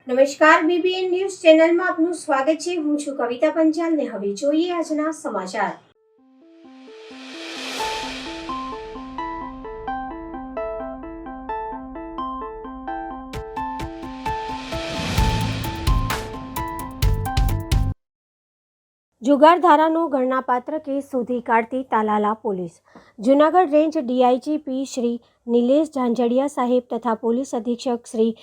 નમસ્કાર, BBN news ચેનલમાં આપનું સ્વાગત છે. હું છું કવિતા પંચાલ ને હવે જોઈએ આજના સમાચાર. જુગારધારાનો ગણનાપાત્ર કેસ શોધી કાઢતી Talala police. Junagadh range DIGP Shri Nilesh Jhanjhadiya સાહેબ તથા પોલીસ અધિક્ષક શ્રી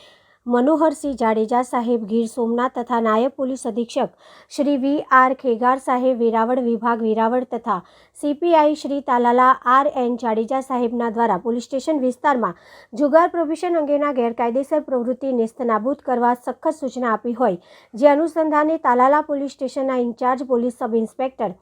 મનોહરસિંહ જાડેજા સાહેબ ગીર સોમનાથ તથા નાયબ પોલીસ અધિક્ષક શ્રી વી.આર. ખેગાર સાહેબ વેરાવળ વિભાગ વેરાવળ તથા સીપીઆઈ શ્રી તાલાલા આર.એન. જાડેજા સાહેબના દ્વારા પોલીસ સ્ટેશન વિસ્તારમાં જુગાર પ્રોહિબિશન અંગેના ગેરકાયદેસર પ્રવૃત્તિ નેસ્તનાબૂદ કરવા સખત સૂચના આપી હોય, જે અનુસંધાને તાલાલા પોલીસ સ્ટેશનના incharge police sub inspector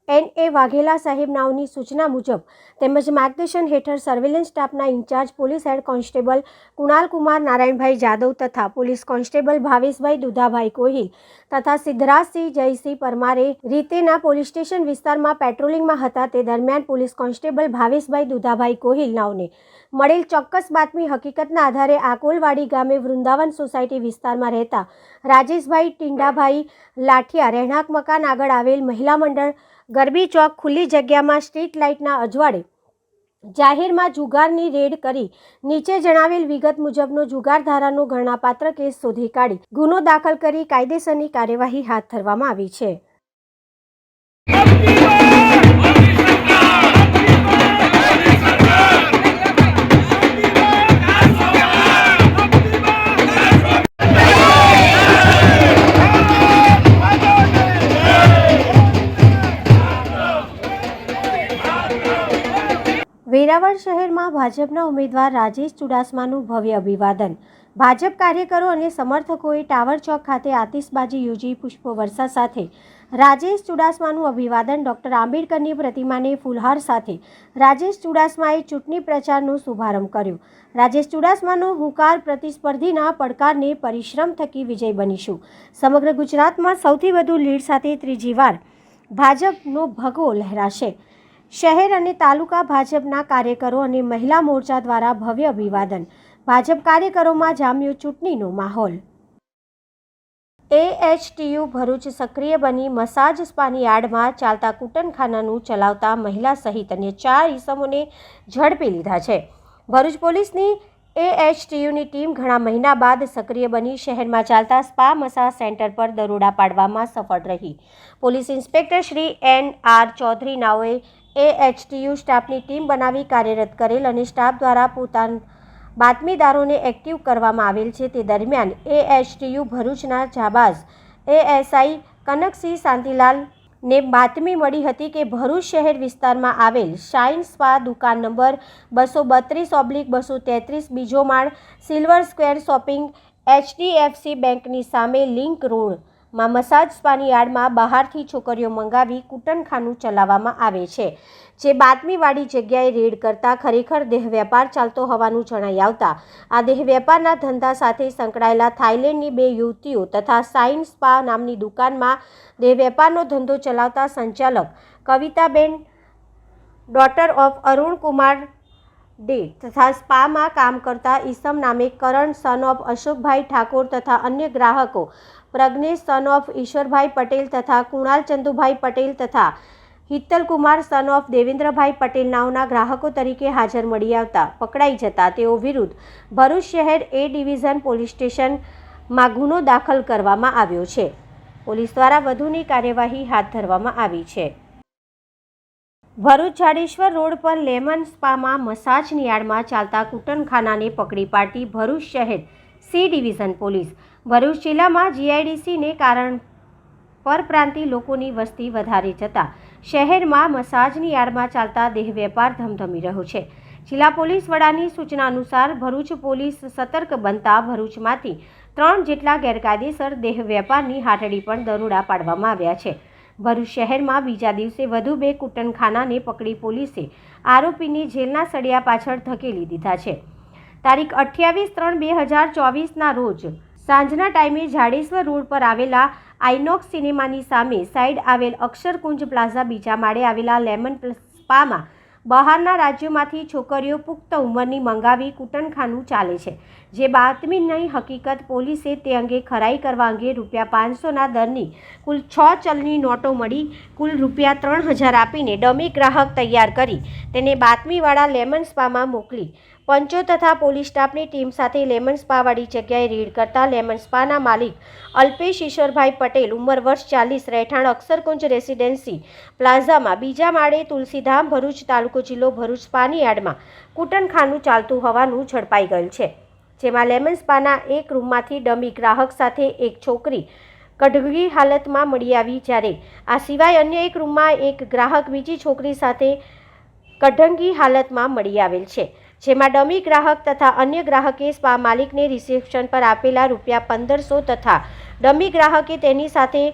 N.A. Vaghela સાહેબ નાઓની સૂચના મુજબ તેમજ માર્ગદર્શન હેઠળ સર્વેલન્સ સ્ટાફના incharge police head constable Kunalkumar Narayanbhai Jadav તથા પોલીસ કોન્સ્ટેબલ ભાવેશભાઈ દુધાભાઈ કોહિલ તથા સિદ્ધરાજસિંહ જયસિંહ પરમારે રીતેના પોલીસ સ્ટેશન વિસ્તારમાં પેટ્રોલિંગમાં હતા. તે દરમિયાન પોલીસ કોન્સ્ટેબલ ભાવેશભાઈ દુધાભાઈ કોહિલ નાઓને મળેલ ચોક્કસ બાતમી હકીકતના આધારે આકોલવાડી ગામે વૃંદાવન સોસાયટી વિસ્તારમાં રહેતા રાજેશભાઈ ટીંડાભાઈ લાઠિયા રહેણાંક મકાન આગળ આવેલ મહિલા મંડળ ગરબી ચોક ખુલ્લી જગ્યામાં સ્ટ્રીટ લાઇટના અજવાળે જાહેરમાં જુગારની રેડ કરી નીચે જણાવેલ વિગત મુજબનો જુગારધારાનો ગણનાપાત્ર કેસ શોધી કાઢી ગુનો દાખલ કરી કાયદેસરની કાર્યવાહી હાથ ધરવામાં આવી છે. વેરાવળ શહેરમાં ભાજપના ઉમેદવાર રાજેશ ચુડાસમાનું ભવ્ય અભિવાદન. ભાજપ કાર્યકરો અને સમર્થકોએ ટાવર ચોક ખાતે આતિશબાજી યોજી પુષ્પવર્ષા સાથે રાજેશ ચુડાસમાનું અભિવાદન. ડોક્ટર આંબેડકરની પ્રતિમાને ફૂલહાર સાથે રાજેશ ચુડાસમાએ ચૂંટણી પ્રચારનો શુભારંભ કર્યો. રાજેશ ચુડાસમાનો હુંકાર પ્રતિસ્પર્ધીના પડકારને પરિશ્રમ થકી વિજય બનીશું. સમગ્ર ગુજરાતમાં સૌથી વધુ લીડ સાથે ત્રીજી વાર ભાજપનો ભગવો લહેરાશે. શહેર અને તાલુકા ભાજપના કાર્યકરો અને મહિલા મોરચા દ્વારા ભવ્ય અભિવાદન. ભાજપ કાર્યકરોમાં જામ્યો ચૂંટણીનો માહોલ. AHTU ભરૂચ સક્રિય બની મસાજ સ્પાની આડમાં ચાલતા કૂટનખાનાનું ચલાવતા મહિલા સહિત અન્ય 4 ઇસમોને ઝડપી લીધા છે. ભરૂચ પોલીસની AHTUની ટીમ ઘણા મહિના બાદ સક્રિય બની શહેરમાં ચાલતા સ્પા મસાજ સેન્ટર પર દરોડા પાડવામાં સફળ રહી. Police inspector Shri N.R. Chaudhari નાઓએ AHTU સ્ટાફની ટીમ બનાવી કાર્યરત કરેલ અને સ્ટાફ દ્વારા પોતાના બાતમીદારોને એક્ટિવ કરવામાં આવેલ છે. તે દરમિયાન AHTU ભરૂચના જાબાઝ ASI કનકસિંહ શાંતિલાલને બાતમી મળી હતી કે ભરૂચ શહેર વિસ્તારમાં આવેલ શાઇન સ્પા દુકાન નંબર 232/233 બીજો માળ સિલ્વર સ્ક્વેર શોપિંગ HDFC બેંકની સામે લિંક રોડમાં મસાજ સ્પાની આડમાં બહારથી છોકરીઓ મંગાવી કૂટનખાનું ચલાવવામાં આવે છે. જે બાતમીવાળી જગ્યાએ રેડ કરતા ખરેખર દેહ વેપાર ચાલતો હોવાનું જણાઈ આવતા આ દેહ વેપારના ધંધા સાથે સંકળાયેલા થાઇલેન્ડની 2 યુવતીઓ તથા સાઇન સ્પા નામની દુકાનમાં દેહ વેપારનો ધંધો ચલાવતા સંચાલક કવિતાબેન ડોટર ઓફ અરુણકુમાર ડે તથા સ્પામાં કામ કરતા ઈસમ નામે કરણ સન ઓફ અશોકભાઈ ઠાકોર તથા અન્ય ગ્રાહકો પ્રજ્ઞેશ સન ઓફ ઈશ્વરભાઈ પટેલ તથા કુણાલ ચંદુભાઈ પટેલ તથા હિત્તલકુમાર સન ઓફ દેવેન્દ્રભાઈ પટેલ નાઓના ગ્રાહકો તરીકે હાજર મળી આવતા પકડાઈ જતા તેઓ વિરુદ્ધ ભરૂચ શહેર A ડિવિઝન પોલીસ સ્ટેશનમાં ગુનો દાખલ કરવામાં આવ્યો છે. પોલીસ દ્વારા વધુની કાર્યવાહી હાથ ધરવામાં આવી છે. ભરૂચ જાડેશ્વર રોડ પર લેમન સ્પામાં મસાજની આડમાં ચાલતા કૂટનખાનાને પકડી પાડતી ભરૂચ શહેર C ડિવિઝન પોલીસ. ભરૂચ જિલ્લામાં GIDCને કારણ પરપ્રાંતિ લોકોની વસ્તી વધારે જતા શહેરમાં મસાજની આડમાં ચાલતા દેહ વેપાર ધમધમી રહ્યો છે. જિલ્લા પોલીસ વડાની સૂચના અનુસાર ભરૂચ પોલીસ સતર્ક બનતા ભરૂચમાંથી 3 જેટલા ગેરકાયદેસર દેહ વેપારની હાટડી પણ દરોડા પાડવામાં આવ્યા છે. ભરૂચ શહેરમાં બીજા દિવસે વધુ 2 કૂટનખાનાને પકડી પોલીસે આરોપીને જેલના સળિયા પાછળ ધકેલી દીધા છે. તારીખ 28/3/2024ના રોજ સાંજના ટાઈમે જાડેશ્વર રોડ પર આવેલા આઇનોક્સ સિનેમાની સામે સાઈડ આવેલ અક્ષરકુંજ પ્લાઝા બીજા માળે આવેલા લેમન સ્પામાં બહારના રાજ્યોમાંથી છોકરીઓ પુખ્ત ઉંમરની મંગાવી કૂટનખાનું ચાલે છે. જે બાતમીની હકીકત પોલીસે તે અંગે ખરાઈ કરવા અંગે ₹500ના દરની કુલ 6 ચલની નોટો મળી કુલ ₹3000 આપીને ડમી ગ્રાહક તૈયાર કરી તેને બાતમીવાળા લેમન સ્પામાં મોકલી પંચો તથા પોલીસ સ્ટાફની ટીમ સાથે લેમન સ્પાવાળી જગ્યાએ રેડ કરતા લેમન સ્પાના માલિક અલ્પેશ ઈશ્વરભાઈ પટેલ ઉંમર વર્ષ 40 રહેઠાણ અક્ષરકુંજ રેસિડેન્સી પ્લાઝામાં બીજા માળે તુલસીધામ ભરૂચ તાલુકો જિલ્લો ભરૂચ સ્પાની યાર્ડમાં કૂટનખાનું ચાલતું હોવાનું ઝડપાઈ ગયેલ છે, જેમાં લેમન સ્પાના એક રૂમમાંથી ડમી ગ્રાહક સાથે એક છોકરી કઢવી હાલતમાં મળી આવી, જ્યારે આ સિવાય અન્ય એક રૂમમાં એક ગ્રાહક બીજી છોકરી સાથે કઢંગી હાલતમાં મળી આવેલ છે, જેમાં ડમી ગ્રાહક તથા અન્ય ગ્રાહકે સ્પા માલિકને રિસેપ્શન પર આપેલા ₹1500 તથા ડમી ગ્રાહકે તેની સાથે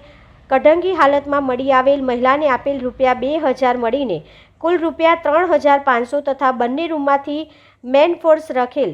કઢંગી હાલતમાં મળી આવેલ મહિલાને આપેલ ₹2000 મળીને કુલ ₹3500 તથા બંને રૂમમાંથી મેન ફોર્સ રખેલ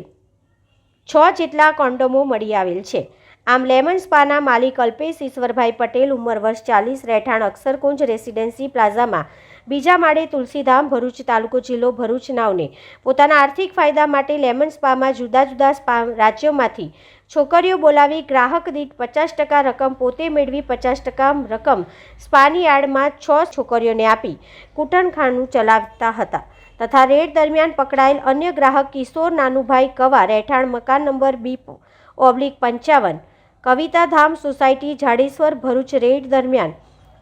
6 જેટલા કોન્ડોમો મળી આવેલ છે. આમ લેમન સ્પાના માલિક અલ્પેશ ઈશ્વરભાઈ પટેલ ઉંમર વર્ષ 40 રહેઠાણ અક્ષરકુંજ રેસિડેન્સી પ્લાઝામાં બીજા માળે તુલસીધામ ભરૂચ તાલુકો જિલ્લો ભરૂચ નાવને પોતાના આર્થિક ફાયદા માટે લેમન સ્પામાં જુદા જુદા સ્પા રાજ્યોમાંથી છોકરીઓ બોલાવી ગ્રાહક દીઠ 50% રકમ પોતે મેળવી 50% રકમ સ્પાની યાર્ડમાં 6 છોકરીઓને આપી કૂટનખાનું ચલાવતા હતા તથા રેડ દરમિયાન પકડાયેલ અન્ય ગ્રાહક કિશોર નાનુભાઈ કવા રહેઠાણ મકાન number B/55 Kavitadham society Jadeshwar Bharuch raid દરમિયાન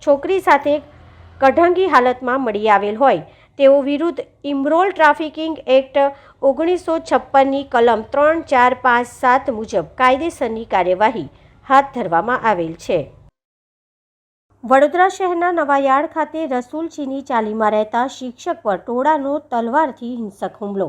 છોકરી સાથે કઢંગી હાલતમાં મળી આવેલ હોય તેઓ વિરુદ્ધ ઇમરોલ ટ્રાફિકિંગ એક્ટ 1956ની કલમ 3, 4, 5, 7 મુજબ કાયદેસરની કાર્યવાહી હાથ ધરવામાં આવેલ છે. વડોદરા શહેરના નવાયાર્ડ ખાતે રસુલ ચીની ચાલીમાં રહેતા શિક્ષક પર ટોળાનો તલવારથી હિંસક હુમલો.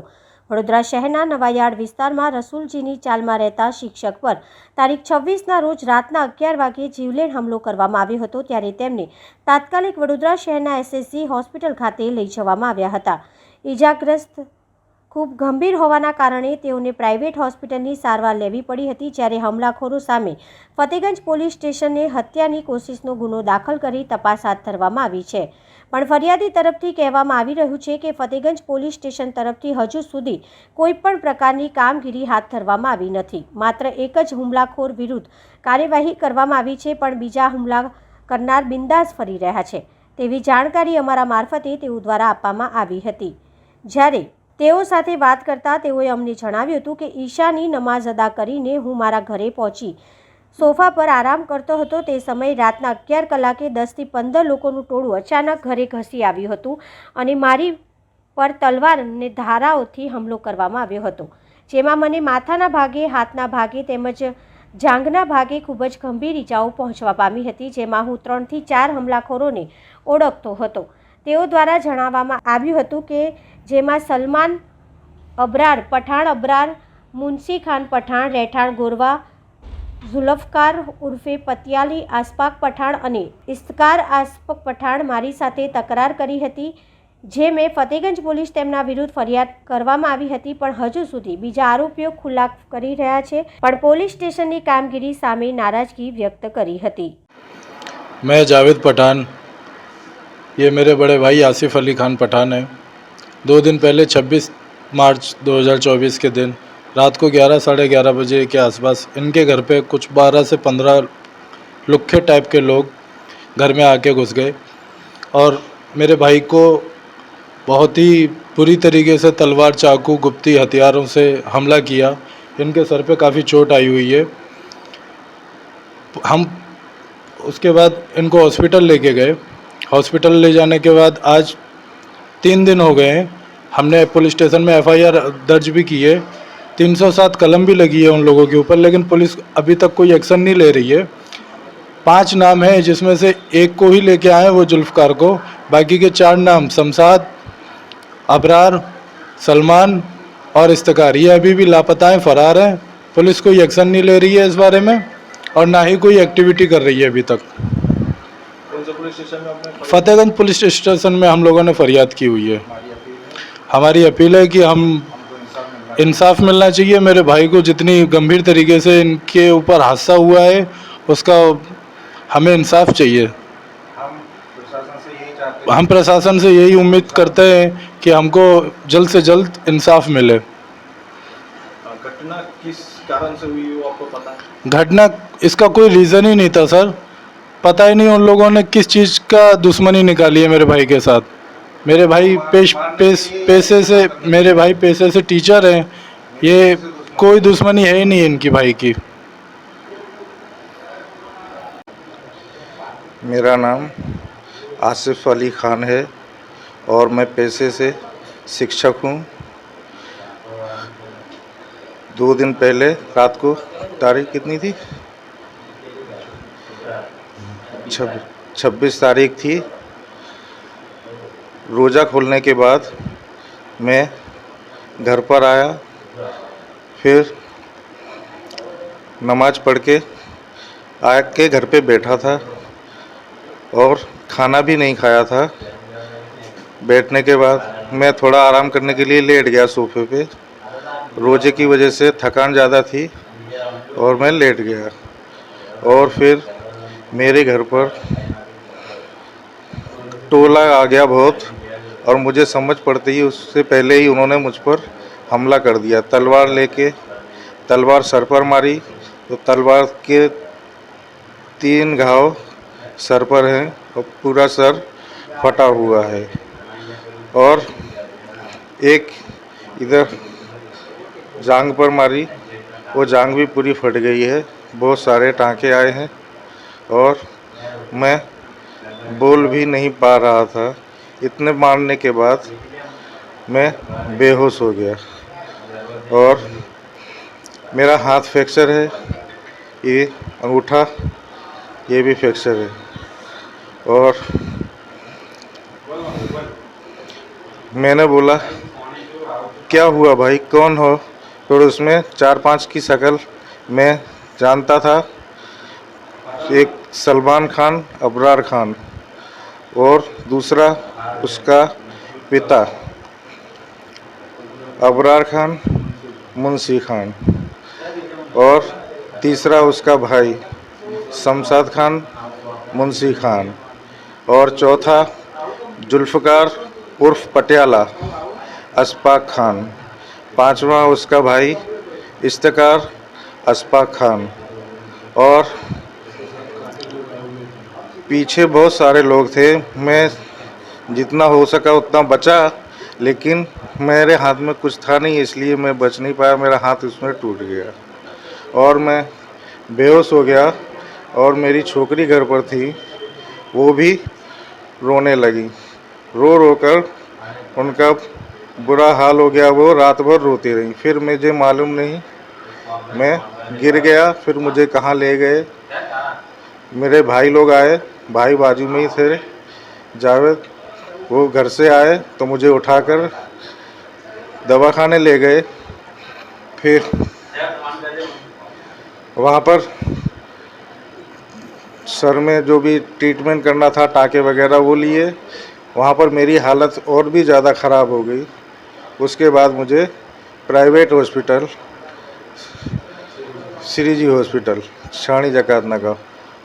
વડોદરા શહેરના નવાયાર્ડ વિસ્તારમાં રસુલજીની ચાલમાં રહેતા શિક્ષક પર તારીખ 26ના રોજ રાતના 11 વાગે જીવલેણ હુમલો કરવામાં આવ્યો હતો, ત્યારે તેમને તાત્કાલિક વડોદરા શહેરના SSG હોસ્પિટલ ખાતે લઈ જવામાં આવ્યા હતા. ઇજાગ્રસ્ત ખૂબ ગંભીર હોવાના કારણે તેઓને પ્રાઇવેટ હોસ્પિટલની સારવાર લેવી પડી હતી, જ્યારે હુમલાખોરો સામે ફતેગંજ પોલીસ સ્ટેશને હત્યાની કોશિશનો ગુનો દાખલ કરી તપાસ હાથ ધરવામાં આવી છે. પણ ફરિયાદી તરફથી કહેવામાં આવી રહ્યું છે કે ફતેગંજ પોલીસ સ્ટેશન તરફથી હજુ સુધી કોઈપણ પ્રકારની કામગીરી હાથ ધરવામાં આવી નથી. માત્ર એક જ હુમલાખોર વિરુદ્ધ કાર્યવાહી કરવામાં આવી છે, પણ બીજા હુમલા કરનાર બિંદાસ ફરી રહ્યા છે તેવી જાણકારી અમારા મારફતે તેઓ દ્વારા આપવામાં આવી હતી. જ્યારે તેઓ સાથે વાત કરતા તેઓએ અમને જણાવ્યું હતું કે ઈશાની નમાઝ અદા કરીને હું મારા ઘરે પહોંચી સોફા પર આરામ કરતો હતો. તે સમયે રાતના 11 કલાકે 10થી 15 લોકોનું ટોળું અચાનક ઘરે ઘસી આવ્યું હતું અને મારી પર તલવાર અને ધારાઓથી હુમલો કરવામાં આવ્યો હતો, જેમાં મને માથાના ભાગે, હાથના ભાગે તેમજ જાંઘના ભાગે ખૂબ જ ગંભીર ઈજાઓ પહોંચવા પામી હતી, જેમાં હું 3 થી 4 હુમલાખોરોને ઓળખતો હતો. તેઓ દ્વારા જણાવવામાં આવ્યું હતું કે જેમાં સલમાન અબરાર પઠાણ અબરાર, મુનશી ખાન પઠાણ રહેઠાણ ગોરવા, ઝુલ્ફકાર ઉર્ફે પતિયાલી આસપાક પઠાણ અને ઇસ્તકાર આસપાક પઠાણ મારી સાથે તકરાર કરી હતી, જે મેં ફતેગંજ પોલીસ તેમના વિરુદ્ધ ફરિયાદ કરવામાં આવી હતી, પણ હજુ સુધી બીજા આરોપીઓ ખુલ્લા કરી રહ્યા છે, પણ પોલીસ સ્ટેશનની કામગીરી સામે નારાજગી વ્યક્ત કરી હતી. मैं जावेद पठान, ये मेरे बड़े भाई आसिफ अली खान पठान है. 2 दिन पहले 26 मार्च 2024 के दिन रात को 11-11:30 बजे के आसपास इनके घर पे कुछ 12 से 15 लुक्खे टाइप के लोग घर में आके घुस गए और मेरे भाई को बहुत ही बुरी तरीके से तलवार, चाकू, गुप्ती हथियारों से हमला किया. इनके सर पे काफ़ी चोट आई हुई है. हम उसके बाद इनको हॉस्पिटल लेके गए. हॉस्पिटल ले जाने के बाद आज 3 दिन हो गए हैं. हमने पुलिस स्टेशन में FIR दर्ज भी की है. 307 कलम भी लगी है उन लोगों के ऊपर, लेकिन पुलिस अभी तक कोई एक्शन नहीं ले रही है. 5 नाम हैं, जिसमें से एक को ही लेके आए वो जुल्फकार को. बाकी के 4 नाम शमशाद, अबरार, सलमान और इस्तकार, ये अभी भी लापता हैं, फरार हैं. पुलिस कोई एक्शन नहीं ले रही है इस बारे में और ना ही कोई एक्टिविटी कर रही है अभी तक. फतेहगंज पुलिस स्टेशन में हम लोगों ने फरियाद की हुई है. हमारी अपील है कि हम इंसाफ मिलना चाहिए. मेरे भाई को जितनी गंभीर तरीके से इनके ऊपर हादसा हुआ है उसका हमें इंसाफ चाहिए. हम प्रशासन से यही उम्मीद करते हैं कि हमको जल्द से जल्द इंसाफ मिले. घटना किस कारण से हुई वो आपको पता है? घटना इसका कोई रीज़न ही नहीं था सर। पता ही नहीं उन लोगों ने किस चीज़ का दुश्मनी निकाली है मेरे भाई के साथ। मेरे भाई मेरे भाई पेशे से टीचर हैं। ये कोई दुश्मनी है ही नहीं इनकी भाई की। मेरा नाम आसिफ अली ख़ान है और मैं पेशे से शिक्षक हूँ। 2 दिन पहले रात को, तारीख कितनी थी, 26 तारीख थी। रोज़ा खोलने के बाद मैं घर पर आया, फिर नमाज पढ़ के आके घर पे बैठा था और खाना भी नहीं खाया था। बैठने के बाद मैं थोड़ा आराम करने के लिए लेट गया सोफे पे। रोजे की वजह से थकान ज़्यादा थी और मैं लेट गया। और फिर मेरे घर पर टोला आ गया बहुत, और मुझे समझ पड़ते ही उससे पहले ही उन्होंने मुझ पर हमला कर दिया। तलवार लेके, तलवार सर पर मारी तो तलवार के 3 घाव सर पर हैं और पूरा सर फटा हुआ है, और एक इधर जांघ पर मारी, वो जांघ भी पूरी फट गई है। बहुत सारे टांके आए हैं और मैं बोल भी नहीं पा रहा था। इतने मारने के बाद मैं बेहोश हो गया और मेरा हाथ फ्रैक्चर है, ये अंगूठा ये भी फ्रैक्चर है। और मैंने बोला क्या हुआ भाई, कौन हो? फिर उसमें 4-5 की शक्ल मैं जानता था। एक सलमान खान, अबरार खान, और दूसरा उसका पिता अबरार खान, मुंशी खान, और तीसरा उसका भाई शमशाद खान, मुंशी खान, और चौथा जुल्फ़कार उर्फ पटियाला, अशफाक खान, 5वां उसका भाई इफ्तिकार अशफाक खान, और पीछे बहुत सारे लोग थे। मैं जितना हो सका उतना बचा, लेकिन मेरे हाथ में कुछ था नहीं, इसलिए मैं बच नहीं पाया। मेरा हाथ उसमें टूट गया और मैं बेहोश हो गया। और मेरी छोकरी घर पर थी, वो भी रोने लगी। रो रो कर उनका बुरा हाल हो गया, वो रात भर रोती रही। फिर मुझे मालूम नहीं, मैं गिर गया। फिर मुझे कहाँ ले गए, मेरे भाई लोग आए, भाई बाजू में ही थे, जावेद, वो घर से आए तो मुझे उठाकर दवाखाने ले गए। फिर वहाँ पर सर में जो भी ट्रीटमेंट करना था, टाँके वगैरह, वो लिए। वहाँ पर मेरी हालत और भी ज़्यादा ख़राब हो गई। उसके बाद मुझे प्राइवेट हॉस्पिटल, श्रीजी हॉस्पिटल, शानी जकात नगर,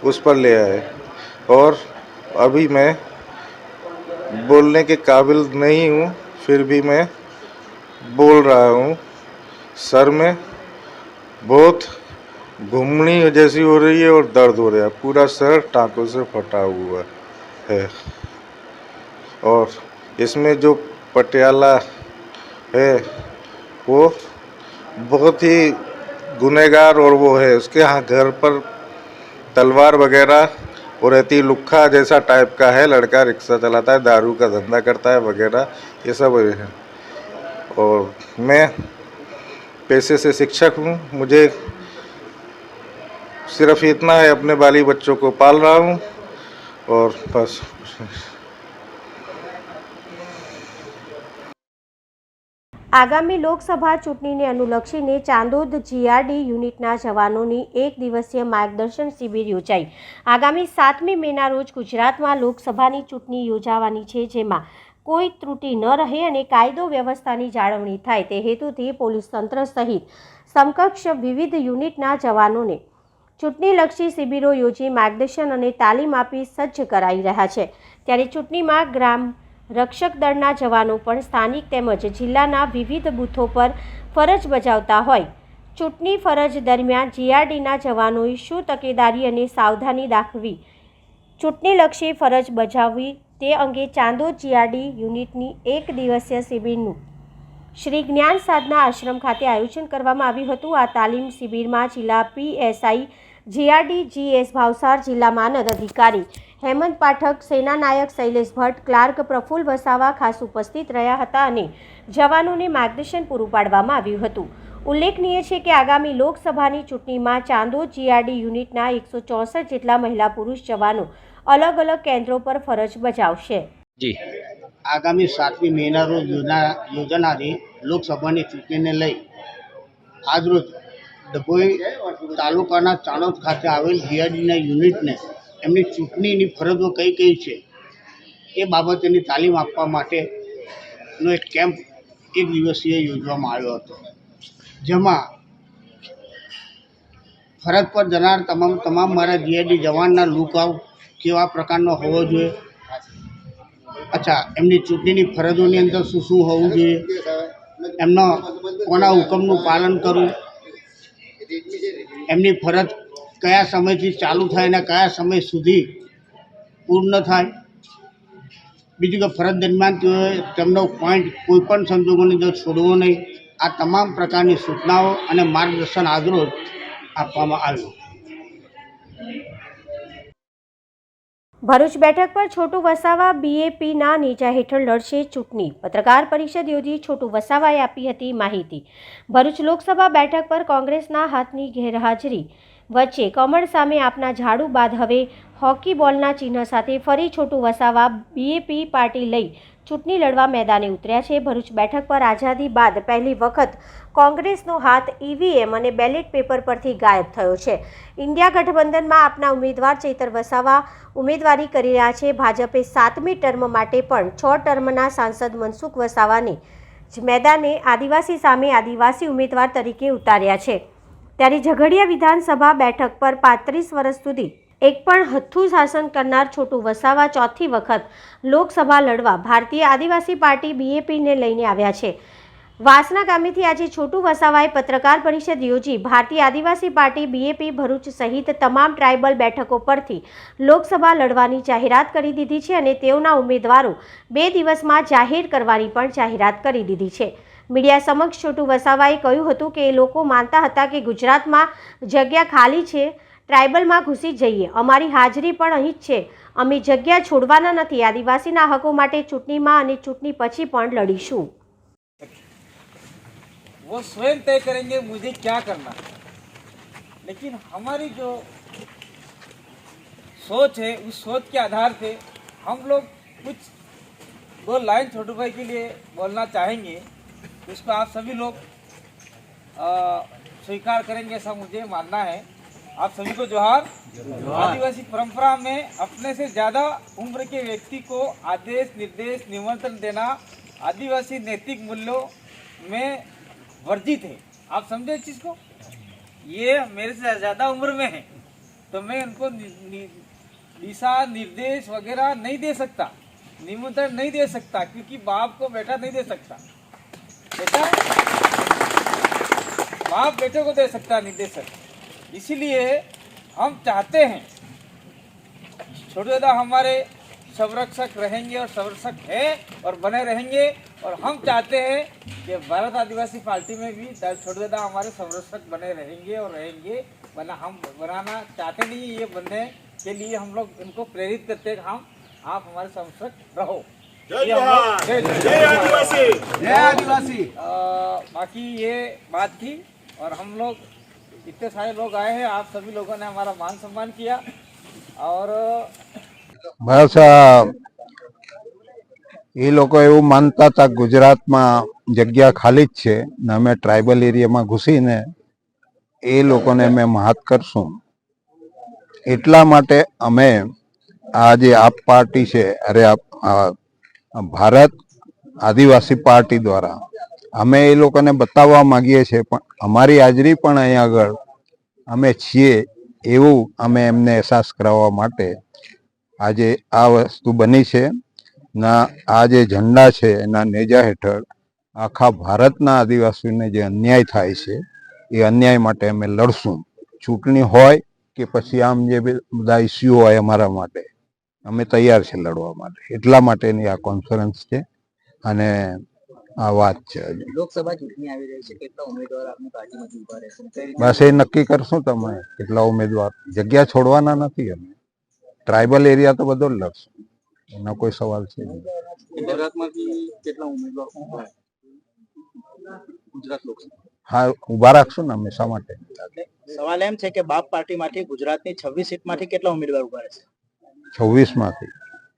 उस पर ले आए। और अभी मैं बोलने के काबिल नहीं हूँ, फिर भी मैं बोल रहा हूँ। सर में बहुत घुमनी जैसी हो रही है और दर्द हो रहा है। पूरा सर टाँकों से फटा हुआ है। और इसमें जो पटियाला है वो बहुत ही गुनहगार, और वो है उसके यहाँ घर पर तलवार वगैरह वो रहती, लुक्खा जैसा टाइप का है लड़का, रिक्शा चलाता है, दारू का धंधा करता है वगैरह, ये सब है। और मैं पेशे से शिक्षक हूँ। मुझे सिर्फ इतना है, अपने बाली बच्चों को पाल रहा हूँ और बस। આગામી લોકસભા ચૂંટણીને અનુલક્ષીને ચાંદોદ જીઆરડી યુનિટના જવાનોની 1 દિવસીય માર્ગદર્શન શિબિર યોજાઈ। આગામી 7મી મેના રોજ ગુજરાતમાં લોકસભાની ચૂંટણી યોજાવાની છે, જેમાં કોઈ ત્રુટિ ન રહે અને કાયદો વ્યવસ્થાની જાળવણી થાય તે હેતુથી પોલીસ તંત્ર સહિત સમકક્ષ વિવિધ યુનિટના જવાનોને ચૂંટણીલક્ષી શિબિરો યોજી માર્ગદર્શન અને તાલીમ આપી સજ્જ કરાઈ રહ્યા છે। ત્યારે ચૂંટણીમાં ગ્રામ રક્ષક દળના જવાનો પણ સ્થાનિક તેમજ જિલ્લાના વિવિધ બૂથો પર ફરજ બજાવતા હોય ચૂંટણી ફરજ દરમિયાન જીઆરડીના જવાનોએ શું તકેદારી અને સાવધાની દાખવી, ચૂંટણીલક્ષી ફરજ બજાવવી તે અંગે ચાંદોદ જીઆરડી યુનિટની એક દિવસીય શિબિરનું શ્રી જ્ઞાન સાધના આશ્રમ ખાતે આયોજન કરવામાં આવ્યું હતું. આ તાલીમ શિબિરમાં જિલ્લા પીએસઆઈ જીઆરડી જીએસ ભાવસાર, જિલ્લા માનદ અધિકારી હેમંત પાઠક, સેનાનાયક શૈલેષ ભટ્ટ, ક્લાર્ક પ્રફુલ્લ વસાવા ખાસ ઉપસ્થિત રહ્યા હતા અને જવાનોને માર્ગદર્શન પૂરું પાડવામાં આવ્યું હતું. ઉલ્લેખનીય છે કે આગામી લોકસભાની ચૂંટણીમાં ચાંદોદ જીઆરડી યુનિટના 164 જેટલા મહિલા પુરુષ જવાનો અલગ અલગ કેન્દ્રો પર ફરજ બજાવશે. આગામી 7મી મેના રોજ યોજાનારી લોકસભાની ચૂંટણીને લઈ આજરોજ ડભોઈ તાલુકાના ચાણોદ ખાતે આવેલ જીઆરડીના યુનિટને એમની ચૂંટણીની ફરજો કઈ કઈ છે એ બાબતેની તાલીમ આપવા માટેનો એક કેમ્પ એક દિવસીય યોજવામાં આવ્યો હતો, જેમાં ફરજ પર જનાર તમામ મારા જીઆરડી જવાનના લુકઆઉટ કેવા પ્રકારનો હોવો જોઈએ, એમની ચૂંટણીની ફરજોની અંદર શું શું હોવું જોઈએ, એમનો કોના હુકમનું પાલન કરવું, એમની ફરજ કયા સમયથી ચાલુ થાય અને કયા સમય સુધી પૂર્ણ થાય, બીજું કે ફરજ દરમિયાન તેમનો પોઈન્ટ કોઈપણ સંજોગોની અંદર છોડવો નહીં. આ તમામ પ્રકારની સૂચનાઓ અને માર્ગદર્શન આજરોજ આપવામાં આવ્યું. ભરૂચ બેઠક પર છોટુ વસાવા બીએપીના નેજા હેઠળ લડશે ચૂંટણી, પત્રકાર પરિષદ યોજી છોટુ વસાવાએ આપી હતી માહિતી. ભરૂચ લોકસભા બેઠક પર કોંગ્રેસના હાથની ગેરહાજરી વચ્ચે કમળ સામે આપના ઝાડુ બાદ હવે હોકી બોલના ચિહ્ન સાથે ફરી છોટુ વસાવા બીએપી પાર્ટી લઈ ચૂંટણી લડવા મેદાને ઉતર્યા છે. ભરૂચ બેઠક પર આઝાદી બાદ પહેલી વખત કોંગ્રેસનો હાથ ઈવીએમ અને બેલેટ પેપર પરથી ગાયબ થયો છે. ઇન્ડિયા ગઠબંધનમાં આપના ઉમેદવાર ચૈતર વસાવા ઉમેદવારી કરી રહ્યા છે. ભાજપે 7મી ટર્મ માટે પણ 6 ટર્મના સાંસદ મનસુખ વસાવાને જ મેદાને આદિવાસી સામે આદિવાસી ઉમેદવાર તરીકે ઉતાર્યા છે. ત્યારે ઝઘડિયા વિધાનસભા બેઠક પર 35 વર્ષ સુધી એક પણ હથ્થું શાસન કરનાર છોટુ વસાવા ચોથી વખત લોકસભા લડવા ભારતીય આદિવાસી પાર્ટી બીએપીને લઈને આવ્યા છે. વાસના ગામેથી આજે છોટુ વસાવાએ પત્રકાર પરિષદ યોજી ભારતીય આદિવાસી પાર્ટી બીએપી ભરૂચ સહિત તમામ ટ્રાઇબલ બેઠકો પરથી લોકસભા લડવાની જાહેરાત કરી દીધી છે અને તેઓના ઉમેદવારો 2 દિવસમાં જાહેર કરવાની પણ જાહેરાત કરી દીધી છે. મીડિયા સમક્ષ છોટુ વસાવાએ કહ્યું હતું કે એ લોકો માનતા હતા કે ગુજરાતમાં જગ્યા ખાલી છે, ટ્રાઇબલમાં ઘૂસી જઈએ, અમારી હાજરી પણ અહીં જ છે, અમે જગ્યા છોડવાના નથી, આદિવાસીના હકો માટે ચૂંટણીમાં અને ચૂંટણી પછી પણ લડીશું. वो स्वयं तय करेंगे मुझे क्या करना, लेकिन हमारी जो सोच है उस सोच के आधार पे हम लोग कुछ 2 लाइन छोटू भाई के लिए बोलना चाहेंगे, उसको आप सभी लोग स्वीकार करेंगे ऐसा मुझे मानना है. आप सभी को जोहार. आदिवासी परंपरा में अपने से ज़्यादा उम्र के व्यक्ति को आदेश निर्देश निमंत्रण देना आदिवासी नैतिक मूल्यों में वर्जित है. आप समझे इस चीज़ को. ये मेरे से ज़्यादा उम्र में है तो मैं उनको दिशा निर्देश वगैरह नहीं दे सकता, निमंत्रण नहीं दे सकता, क्योंकि बाप को बेटा नहीं दे सकता. बेटा बाप बेटे को दे सकता निर्देशक. इसीलिए हम चाहते हैं छोटे दादा हमारे संरक्षक रहेंगे और संरक्षक है और बने रहेंगे, और हम चाहते हैं कि भारत आदिवासी पार्टी में भी छोटे दादा हमारे संरक्षक बने रहेंगे और रहेंगे. बना हम बनाना चाहते नहीं, ये बनने के लिए हम लोग इनको प्रेरित करते हैं. हम आप हमारे संरक्षक रहो. जय आदिवासी, जय आदिवासी. बाकी ये बात थी और हम लोग इतने सारे लोग आए हैं, आप सभी लोगों ने हमारा मान सम्मान किया. और બસ એ લોકો એવું માનતા હતા ગુજરાતમાં જગ્યા ખાલી જ છે ને અમે ટ્રાઇબલ એરિયામાં ઘૂસીને એ લોકોને અમે મહાત કરશું. એટલા માટે અમે આ જે આપ પાર્ટી છે, અરે ભારત આદિવાસી પાર્ટી દ્વારા અમે એ લોકોને બતાવવા માંગીએ છીએ, પણ અમારી હાજરી પણ અહીંયા આગળ અમે છીએ એવું અમે એમને અહેસાસ કરાવવા માટે આજે આ વસ્તુ બની છે. ના આ જે ઝંડા છે એના નેજા હેઠળ આખા ભારતના આદિવાસીઓને જે અન્યાય થાય છે એ અન્યાય માટે અમે લડશું. ચૂંટણી હોય કે પછી આમ જે બધા ઇસ્યુ હોય અમારા માટે, અમે તૈયાર છે લડવા માટે. એટલા માટેની આ કોન્ફરન્સ છે અને આ વાત છે. લોકસભા ચૂંટણી આવી રહી છે, કેટલા ઉમેદવાર આપની પાર્ટીમાંથી ઉભા રહેશે? બસ એ નક્કી કરશું તમે કેટલા ઉમેદવાર. જગ્યા છોડવાના નથી અમે. ટ્રાઇબલ એરિયા તો બધો જ લડશું, એનો કોઈ સવાલ છે નહીં. ગુજરાતમાંથી કેટલા ઉમેદવાર ઉભા છે? ગુજરાત લોકસભા હા, ઊભા રાખશું ને અમે. શા માટે? સવાલ એમ છે કે બાપ પાર્ટીમાંથી ગુજરાતની 26 સીટમાંથી કેટલા ઉમેદવાર ઉભા રહેશે? 26માંથી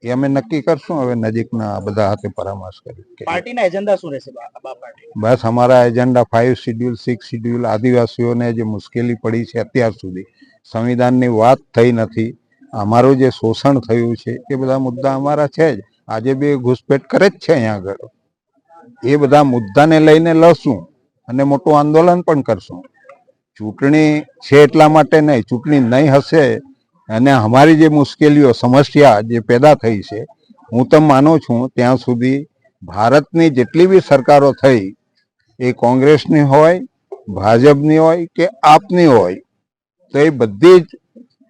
એ અમે નક્કી કરશું હવે નજીકના બધા હાથે પરામર્શ કરી. પાર્ટીના એજન્ડા શું રહેશે બાપ પાર્ટી? બસ અમારા એજન્ડા 5 શિડ્યુલ 6 શિડ્યુલ આદિવાસીઓને જે મુશ્કેલી પડી છે અત્યાર સુધી, સંવિધાનની વાત થઈ નથી, અમારું જે શોષણ થયું છે એ બધા મુદ્દા અમારા છે જ. આજે બી ઘૂસપેઠ કરે જ છે અહીંયા આગળ. એ બધા મુદ્દાને લઈને લડશું અને મોટું આંદોલન પણ કરશું. ચૂંટણી છે એટલા માટે નહીં, ચૂંટણી નહીં હશે અને અમારી જે મુશ્કેલીઓ સમસ્યા જે પેદા થઈ છે, હું તો માનું છું ત્યાં સુધી ભારતની જેટલી બી સરકારો થઈ, એ કોંગ્રેસની હોય, ભાજપની હોય કે આપની હોય, તો એ બધી જ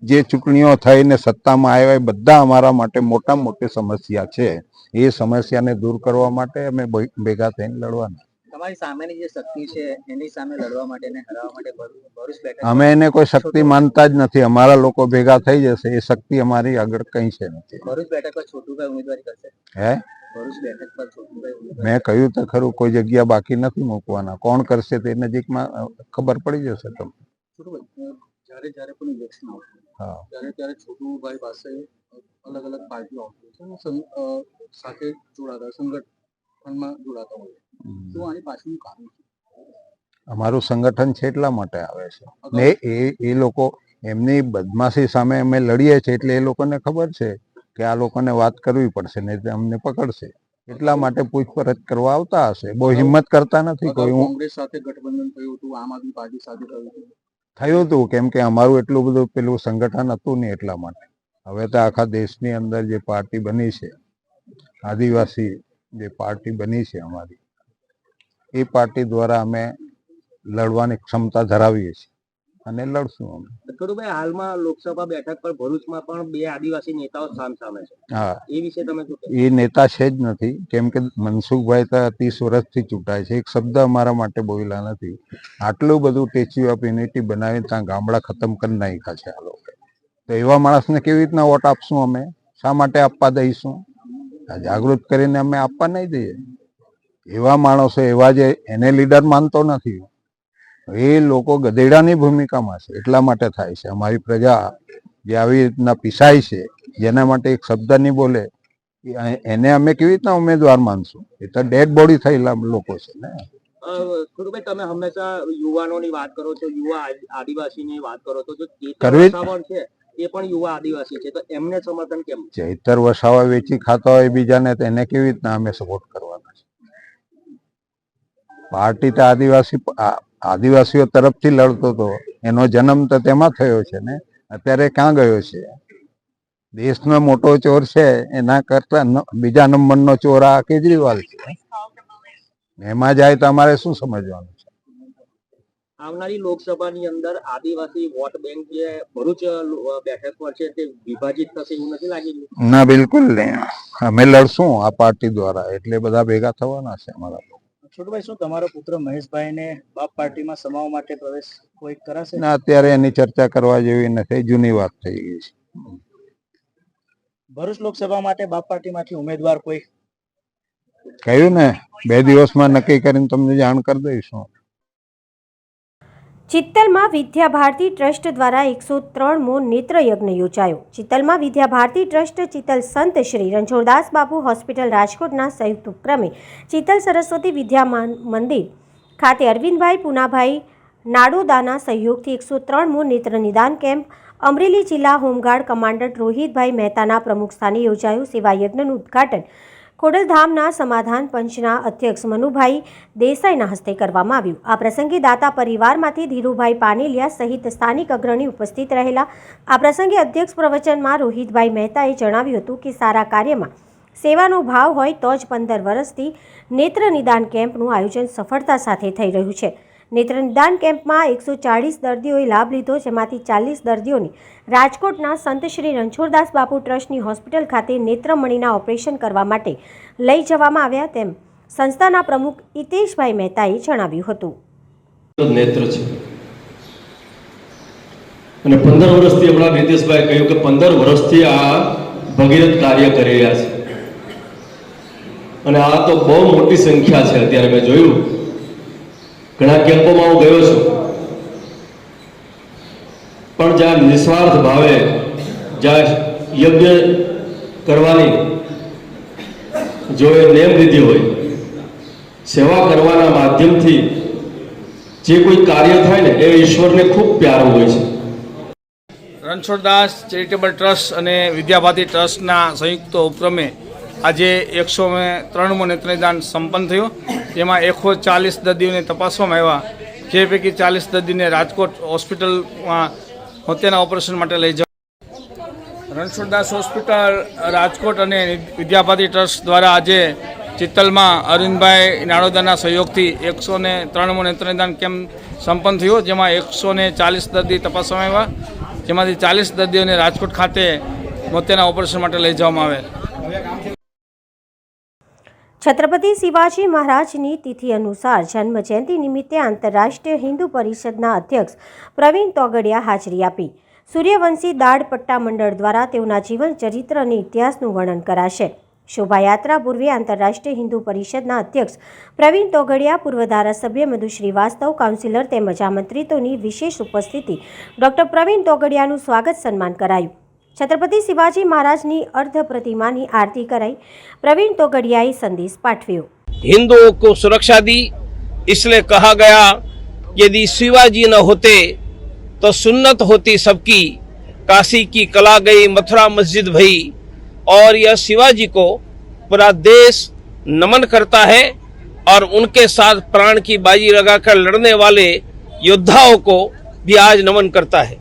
જે ચૂંટણીઓ થઈને સત્તામાં આવ્યા એ બધા અમારા માટે મોટામાં મોટી સમસ્યા છે. એ સમસ્યાને દૂર કરવા માટે અમે ભેગા થઈને લડવાના. તમારી સામેની જે શક્તિ છે એની સામે લડવા માટે અને હરાવવા માટે ભરૂચ બેઠક અમે એને કોઈ શક્તિ માનતા જ નથી. અમારા લોકો ભેગા થઈ જશે, એ શક્તિ અમારી આગળ કઈ છે નથી. ભરૂચ બેઠક પર છોટુભાઈ ઉમેદવારી કરશે? હે, ભરૂચ બેઠક પર છોટુભાઈ મેં કહ્યું તો ખરું, કોઈ જગ્યા બાકી નથી મૂકવાના. કોણ કરશે તે નજીકમાં ખબર પડી જશે તમને. છોટુભાઈ, જ્યારે જ્યારે પણ ઇલેક્શન આવશે હા, ત્યારે છોટુભાઈ પાસે અલગ અલગ પાર્ટીઓ આવતી છે અને સાથે જોડાતા સંગઠનમાં જોડાતા હોય. શું આની પાછળનું કારણ છે? અમારું સંગઠન છે એટલા માટે આવે છે ને. એ લોકો એમની બદમાશી સામે અમે લડીએ છીએ એટલે એ લોકોને ખબર છે કે આ લોકોને વાત કરવી પડશે ને અમને પકડશે, એટલા માટે પૂછપરછ કરવા આવતા હશે. બહુ હિંમત કરતા નથી કોઈ. કોંગ્રેસ સાથે ગઠબંધન થયું હતું, આમ આદમી પાર્ટી સાથે થયું હતું કેમ કે અમારું એટલું બધું પેલું સંગઠન હતું નહીં એટલા માટે. હવે તો આખા દેશની અંદર જે પાર્ટી બની છે, આદિવાસી જે પાર્ટી બની છે અમારી, એ પાર્ટી દ્વારા અમે લડવાની ક્ષમતા ધરાવીએ છીએ અને લડશું અમે. છોટુભાઈ, હાલમાં લોકસભા બેઠક પર ભરૂચમાં પણ 2 આદિવાસી નેતાઓ સામે છે. હા, એ વિશે તમે શું કહેશો? એ નેતા છે જ નથી કેમ કે મનસુખભાઈ તો 30 વર્ષથી ચૂંટાય છે, એક શબ્દ અમારા માટે બોલ્યા નથી. આટલું બધું સ્ટેચ્યુ ઓફ યુનિટી બનાવીને ત્યાં ગામડા ખતમ કરી નાખ્યા છે આ લોકો. તો એવા માણસને કેવી રીતના વોટ આપશું અમે? શા માટે આપવા દઈશું? જાગૃત કરીને અમે આપવા નહીં દઈએ. એવા માણસો, એવા જે એને લીડર માનતો નથી, એ લોકો ગધેડાની ભૂમિકામાં છે. એટલા માટે થાય છે. અમારી પ્રજા જે આવી રીતના પીસાય છે, જેના માટે એક શબ્દ નહીં બોલે, એને અમે કેવી રીતના ઉમેદવાર માનશું? એ તો ડેડ બોડી થયેલા લોકો છે ને. છોટુભાઈ, તમે હંમેશા યુવાનોની વાત કરો છો, યુવા આદિવાસીની વાત કરો છો, કરવી છે એ પણ યુવા આદિવાસી છે, તો એમને સમર્થન કેમ? ચૈતર વસાવા વેચી ખાતા હોય બીજાને, તો એને કેવી રીતના અમે સપોર્ટ કરવાના છે? પાર્ટી તો આદિવાસીઓ તરફથી લડતો હતો, એનો જન્મ તો તેમાં થયો છે ને. અત્યારે ક્યાં ગયો છે? દેશનો મોટો ચોર છે, એના કરતા બીજા નંબરનો ચોર આ કેજરીવાલ છે. એમાં જાય તો અમારે શું સમજવાનું છે? આવનારી લોકસભાની અંદર આદિવાસી વોટ બેંક જે ભરૂચ બેઠક પર છે તે વિભાજિત થશે એવું નથી લાગી રહ્યું? ના, બિલકુલ નહીં. અમે લડશું આ પાર્ટી દ્વારા, એટલે બધા ભેગા થવાના છે અમારા. છોટુભાઈ, શું તમારો પુત્ર મહેશભાઈને બાપ પાર્ટીમાં સમાવવા માટે પ્રવેશ કોઈ કરાશે? ના, અત્યારે એની ચર્ચા કરવા જેવી નથી, જૂની વાત થઈ ગઈ છે. ભરૂચ લોકસભા માટે બાપ પાર્ટીમાંથી ઉમેદવાર કોઈ? કહ્યું ને, 2 દિવસમાં નક્કી કરીને તમને જાણ કરી દઈશું. ચિત્તલમાં વિદ્યાભારતી ટ્રસ્ટ દ્વારા 103મો નેત્રયજ્ઞ યોજાયો. ચિત્તલમાં વિદ્યાભારતી ટ્રસ્ટ, ચિત્તલ સંત શ્રી રણછોડદાસ બાપુ હોસ્પિટલ રાજકોટના સંયુક્ત ઉપક્રમે ચિત્તલ સરસ્વતી વિદ્યા મંદિર ખાતે અરવિંદભાઈ પૂનાભાઈ નાડોદાના સહયોગથી 103મો નેત્ર નિદાન કેમ્પ અમરેલી જિલ્લા હોમગાર્ડ કમાન્ડન્ટ રોહિતભાઈ મહેતાના પ્રમુખસ્થાને યોજાયું. સેવા યજ્ઞનું ઉદ્ઘાટન ખોડલધામના સમાધાન પંચના અધ્યક્ષ મનુભાઈ દેસાઈના હસ્તે કરવામાં આવ્યું. આ પ્રસંગે દાતા પરિવારમાંથી ધીરુભાઈ પાનેલિયા સહિત સ્થાનિક અગ્રણી ઉપસ્થિત રહેલા. આ પ્રસંગે અધ્યક્ષ પ્રવચનમાં રોહિતભાઈ મહેતાએ જણાવ્યું હતું કે સારા કાર્યમાં સેવાનો ભાવ હોય તો જ 15 વર્ષથી નેત્ર નિદાન કેમ્પનું આયોજન સફળતા સાથે થઈ રહ્યું છે. નેત્રનિદાન કેમ્પમાં 140 દર્દીઓએ લાભ લીધો, જેમાંથી 40 દર્દીઓને રાજકોટના સંત શ્રી રણછોડદાસ બાપુ ટ્રસ્ટની હોસ્પિટલ ખાતે નેત્રમણીના ઓપરેશન કરવા માટે લઈ જવામાં આવ્યા, તેમ સંસ્થાના પ્રમુખ હિતેશભાઈ મહેતાએ જણાવ્યું હતું. નેત્ર છે અને 15 વર્ષથી હમણાં નીતેશભાઈ કહ્યું કે 15 વર્ષથી આ ભગીરથ કાર્ય કરી રહ્યા છે અને આ તો બહુ મોટી સંખ્યા છે. અત્યારે મેં જોયું ઘણા કેમ્પોમાં હું ગયો છું, પણ જ્યાં નિસ્વાર્થ ભાવે જ્યાં યજ્ઞ કરવાની જો એ નેમ લીધી હોય, સેવા કરવાના માધ્યમથી જે કોઈ કાર્ય થાય ને એ ઈશ્વરને ખૂબ પ્યારું હોય છે. રણછોડદાસ ચેરિટેબલ ટ્રસ્ટ અને વિદ્યાભારતી ટ્રસ્ટના સંયુક્ત ઉપક્રમે આજે 103મો નેત્રદાન સંપન્ન થયું, જેમાં 140 દર્દીઓને તપાસવામાં આવ્યા, જે પૈકી 40 દર્દીને રાજકોટ હોસ્પિટલમાં મોતિયાના ઓપરેશન માટે લઈ જવા. રણછોડદાસ હોસ્પિટલ રાજકોટ અને વિદ્યાભારતી ટ્રસ્ટ દ્વારા આજે ચિત્તલમાં અરવિંદભાઈ નાડોદરના સહયોગથી 103મો નેત્રદાન કેમ્પ સંપન્ન થયો, જેમાં 140 દર્દી તપાસવામાં આવ્યા, જેમાંથી 40 દર્દીઓને રાજકોટ ખાતે મોતિયાના ઓપરેશન માટે લઈ જવામાં આવેલ. છત્રપતિ શિવાજી મહારાજની તિથિ અનુસાર જન્મ જયંતિ નિમિત્તે આંતરરાષ્ટ્રીય હિન્દુ પરિષદના અધ્યક્ષ પ્રવીણ તોગડિયા હાજરી આપી. સૂર્યવંશી દાળ પટ્ટા મંડળ દ્વારા તેઓના જીવન ચરિત્ર અને ઇતિહાસનું વર્ણન કરાશે. શોભાયાત્રા પૂર્વે આંતરરાષ્ટ્રીય હિન્દુ પરિષદના અધ્યક્ષ પ્રવીણ તોગડિયા, પૂર્વ ધારાસભ્ય મધુ શ્રીવાસ્તવ, કાઉન્સિલર તેમજ આમંત્રિતોની વિશેષ ઉપસ્થિતિ ડૉક્ટર પ્રવીણ તોગડિયાનું સ્વાગત સન્માન કરાયું. छत्रपति शिवाजी महाराज ની अर्ध प्रतिमा आरती कराई. प्रवीण तोगड़ियाए संदेश पाठव्यो. हिंदुओं को सुरक्षा दी, इसलिए कहा गया यदि शिवाजी न होते तो सुन्नत होती सबकी, काशी की कला गई, मथुरा मस्जिद भई, और यह शिवाजी को पूरा देश नमन करता है और उनके साथ प्राण की बाजी लगाकर लड़ने वाले योद्धाओं को भी आज नमन करता है.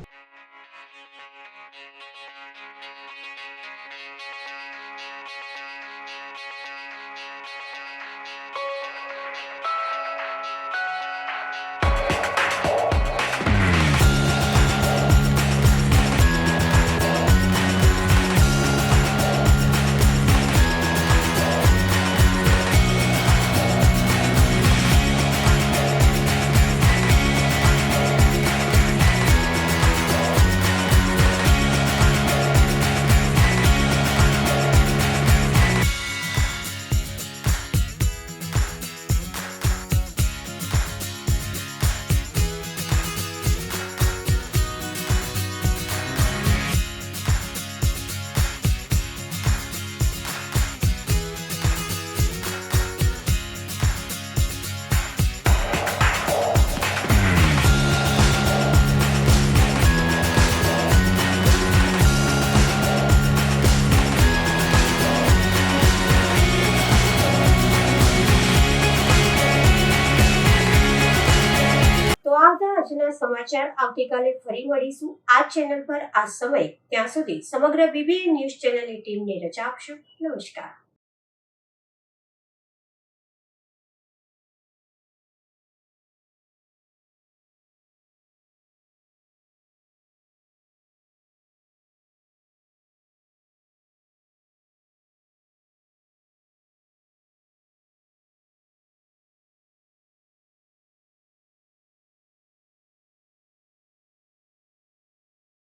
આજના સમાચાર આવતીકાલે ફરી મળીશું આ ચેનલ પર આ સમય. ત્યાં સુધી સમગ્ર બીબીએન ન્યૂઝ ચેનલની ટીમને રજા આપશો. નમસ્કાર.